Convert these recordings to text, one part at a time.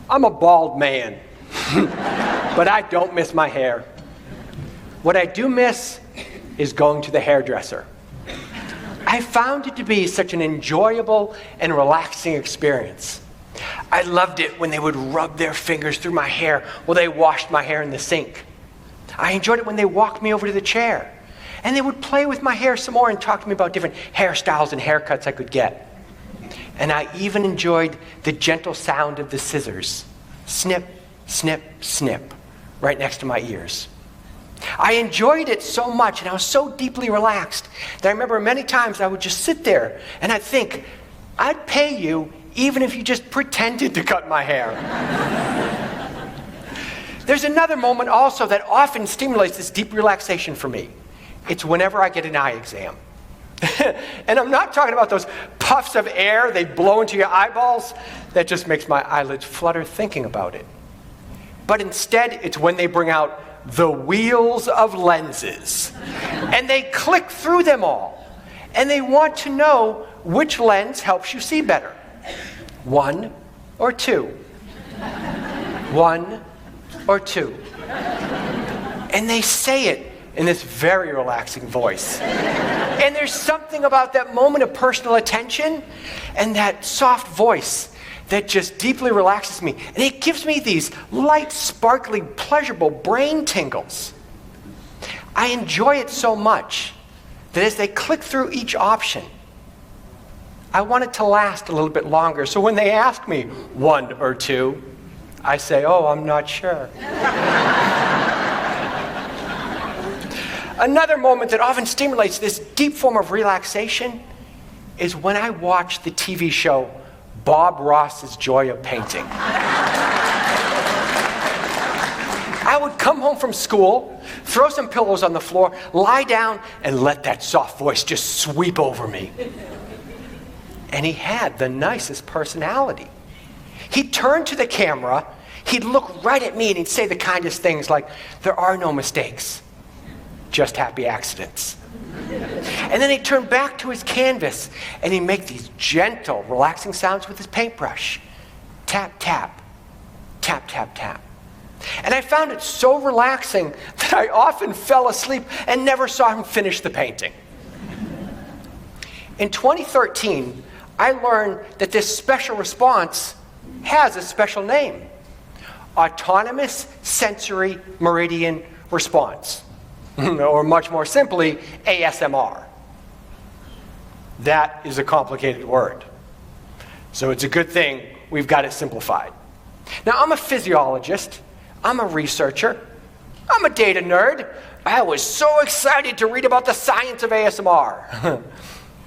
I'm a bald man, but I don't miss my hair. What I do miss is going to the hairdresser. I found it to be such an enjoyable and relaxing experience. I loved it when they would rub their fingers through my hair while they washed my hair in the sink. I enjoyed it when they walked me over to the chair and they would play with my hair some more and talk to me about different hairstyles and haircuts I could get. And I even enjoyed the gentle sound of the scissors. Snip, snip, snip, right next to my ears. I enjoyed it so much and I was so deeply relaxed that I remember many times I would just sit there and I'd think, I'd pay you even if you just pretended to cut my hair. There's another moment also that often stimulates this deep relaxation for me. It's whenever I get an eye exam. And I'm not talking about those puffs of air they blow into your eyeballs. That just makes my eyelids flutter thinking about it. But instead, it's when they bring out the wheels of lenses. And they click through them all. And they want to know which lens helps you see better. 1 or 2. 1 or 2. And they say it in this very relaxing voice. And there's something about that moment of personal attention and that soft voice that just deeply relaxes me. And it gives me these light, sparkly, pleasurable brain tingles. I enjoy it so much that as they click through each option, I want it to last a little bit longer. So when they ask me 1 or 2, I say, oh, I'm not sure. Another moment that often stimulates this deep form of relaxation is when I watch the TV show Bob Ross's Joy of Painting. I would come home from school, throw some pillows on the floor, lie down, and let that soft voice just sweep over me. And he had the nicest personality. He'd turn to the camera, he'd look right at me, and he'd say the kindest things like, there are no mistakes, just happy accidents. And then he'd turn back to his canvas and he'd make these gentle, relaxing sounds with his paintbrush. Tap, tap, tap, tap, tap. And I found it so relaxing that I often fell asleep and never saw him finish the painting. In 2013, I learned that this special response has a special name. Autonomous Sensory Meridian Response. Or much more simply, ASMR. That is a complicated word. So it's a good thing we've got it simplified. Now, I'm a physiologist. I'm a researcher. I'm a data nerd. I was so excited to read about the science of ASMR.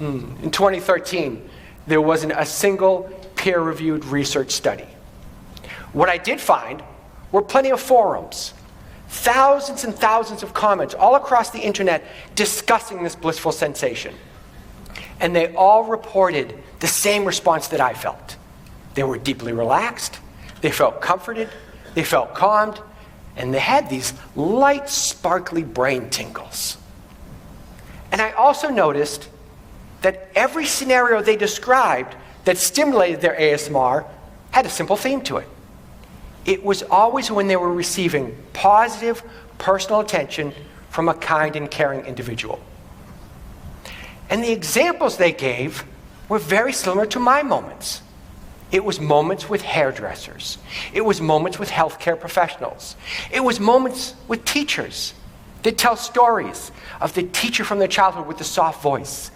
In 2013, there wasn't a single peer-reviewed research study. What I did find were plenty of forums. Thousands and thousands of comments all across the internet discussing this blissful sensation. And they all reported the same response that I felt. They were deeply relaxed, they felt comforted, they felt calmed, and they had these light, sparkly brain tingles. And I also noticed that every scenario they described that stimulated their ASMR had a simple theme to it. It was always when they were receiving positive personal attention from a kind and caring individual. And the examples they gave were very similar to my moments. It was moments with hairdressers. It was moments with healthcare professionals. It was moments with teachers. They'd tell stories of the teacher from their childhood with the soft voice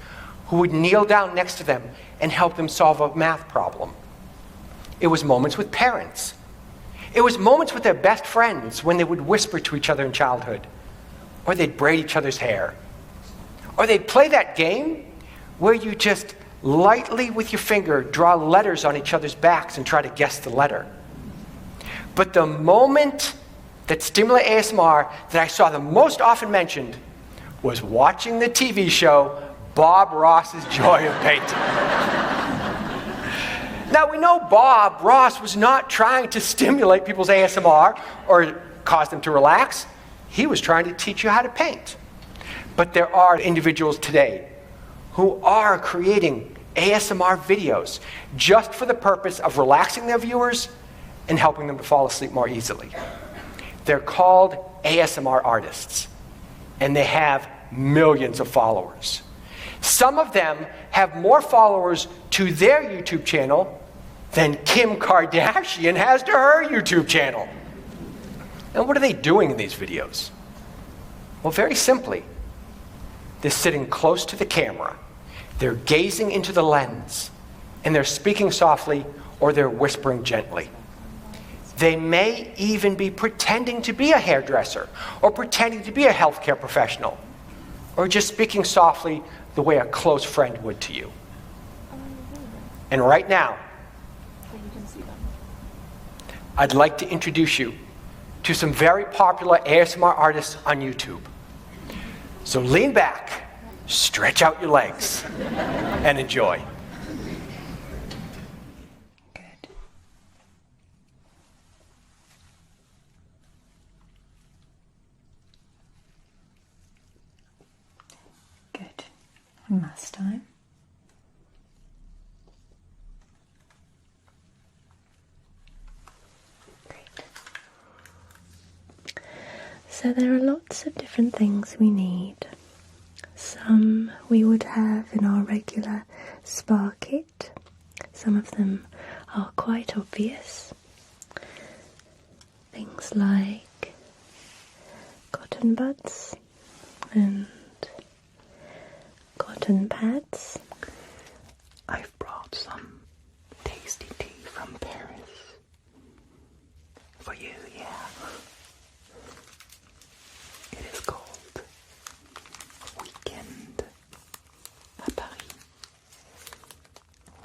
who would kneel down next to them and help them solve a math problem. It was moments with parents. It was moments with their best friends when they would whisper to each other in childhood, or they'd braid each other's hair, or they'd play that game where you just lightly with your finger draw letters on each other's backs and try to guess the letter. But the moment that stimulated ASMR that I saw the most often mentioned was watching the TV show Bob Ross's Joy of Painting. Now, we know Bob Ross was not trying to stimulate people's ASMR or cause them to relax. He was trying to teach you how to paint. But there are individuals today who are creating ASMR videos just for the purpose of relaxing their viewers and helping them to fall asleep more easily. They're called ASMR artists, and they have millions of followers. Some of them have more followers to their YouTube channel than Kim Kardashian has to her YouTube channel. And what are they doing in these videos? Well, very simply, they're sitting close to the camera, they're gazing into the lens, and they're speaking softly or they're whispering gently. They may even be pretending to be a hairdresser or pretending to be a healthcare professional or just speaking softly the way a close friend would to you. And right now, I'd like to introduce you to some very popular ASMR artists on YouTube. So lean back, stretch out your legs, and enjoy. Good. One last time. So there are lots of different things we need. Some we would have in our regular spa kit. Some of them are quite obvious. Things like cotton buds and cotton pads. I've brought some tasty tea from Paris for you, yeah. It is called Weekend à Paris.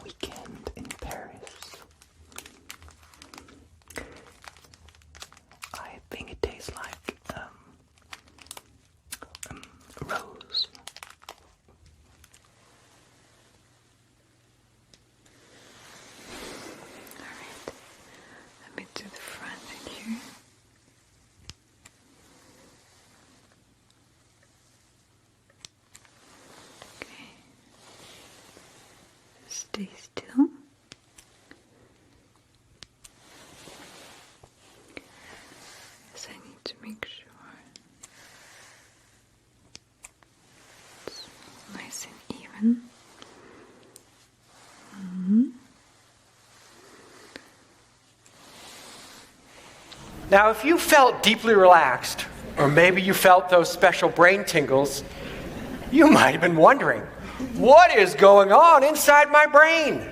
Weekend in Paris. I think it tastes like rose. Alright, a bit to the front here. Okay. Stay still. Yes, I need to make sure it's nice and even. Now, if you felt deeply relaxed, or maybe you felt those special brain tingles, you might have been wondering, what is going on inside my brain?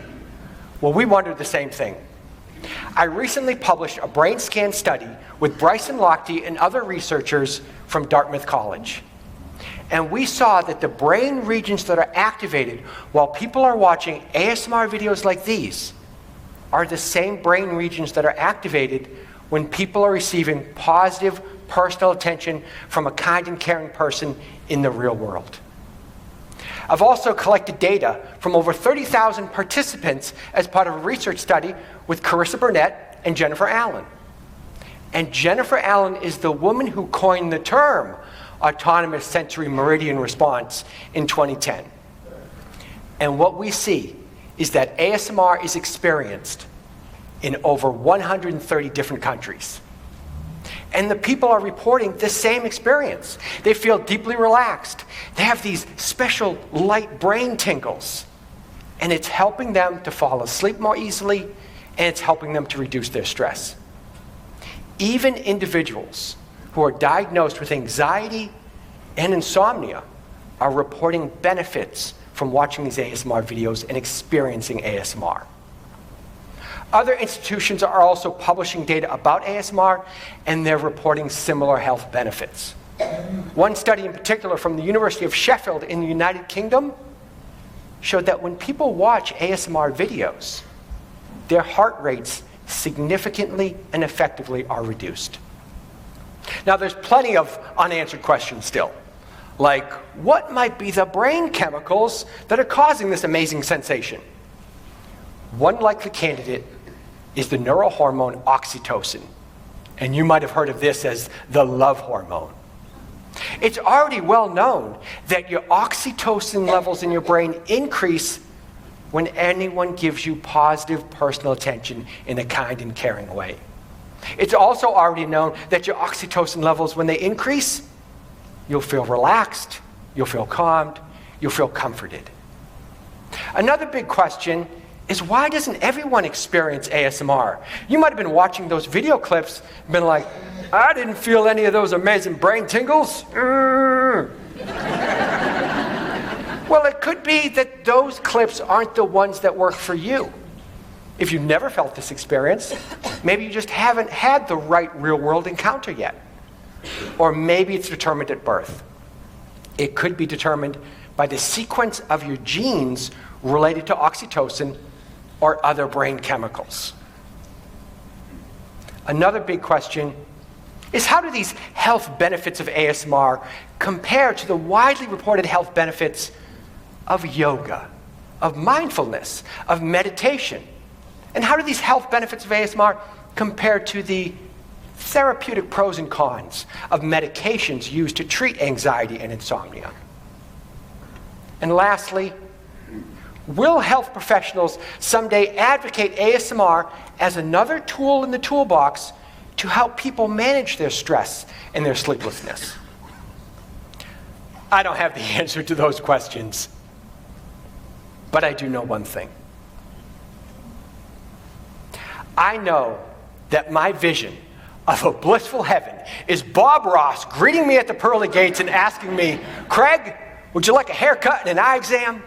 Well, we wondered the same thing. I recently published a brain scan study with Bryson Lochte and other researchers from Dartmouth College. And we saw that the brain regions that are activated while people are watching ASMR videos like these are the same brain regions that are activated when people are receiving positive personal attention from a kind and caring person in the real world. I've also collected data from over 30,000 participants as part of a research study with Carissa Burnett and Jennifer Allen. And Jennifer Allen is the woman who coined the term autonomous sensory meridian response in 2010. And what we see is that ASMR is experienced in over 130 different countries. And the people are reporting the same experience. They feel deeply relaxed. They have these special light brain tingles. And it's helping them to fall asleep more easily, and it's helping them to reduce their stress. Even individuals who are diagnosed with anxiety and insomnia are reporting benefits from watching these ASMR videos and experiencing ASMR. Other institutions are also publishing data about ASMR, and they're reporting similar health benefits. One study in particular from the University of Sheffield in the United Kingdom showed that when people watch ASMR videos, their heart rates significantly and effectively are reduced. Now, there's plenty of unanswered questions still, like what might be the brain chemicals that are causing this amazing sensation? One likely candidate is the neurohormone oxytocin, and you might have heard of this as the love hormone. It's already well known that your oxytocin levels in your brain increase when anyone gives you positive personal attention in a kind and caring way. It's also already known that your oxytocin levels, when they increase, you'll feel relaxed, you'll feel calmed, you'll feel comforted. Another big question is, why doesn't everyone experience ASMR? You might have been watching those video clips and been like, I didn't feel any of those amazing brain tingles. Well, it could be that those clips aren't the ones that work for you. If you've never felt this experience, maybe you just haven't had the right real-world encounter yet. Or maybe it's determined at birth. It could be determined by the sequence of your genes related to oxytocin or other brain chemicals. Another big question is, how do these health benefits of ASMR compare to the widely reported health benefits of yoga, of mindfulness, of meditation? And how do these health benefits of ASMR compare to the therapeutic pros and cons of medications used to treat anxiety and insomnia? And lastly, will health professionals someday advocate ASMR as another tool in the toolbox to help people manage their stress and their sleeplessness? I don't have the answer to those questions, but I do know one thing. I know that my vision of a blissful heaven is Bob Ross greeting me at the pearly gates and asking me, Craig, would you like a haircut and an eye exam?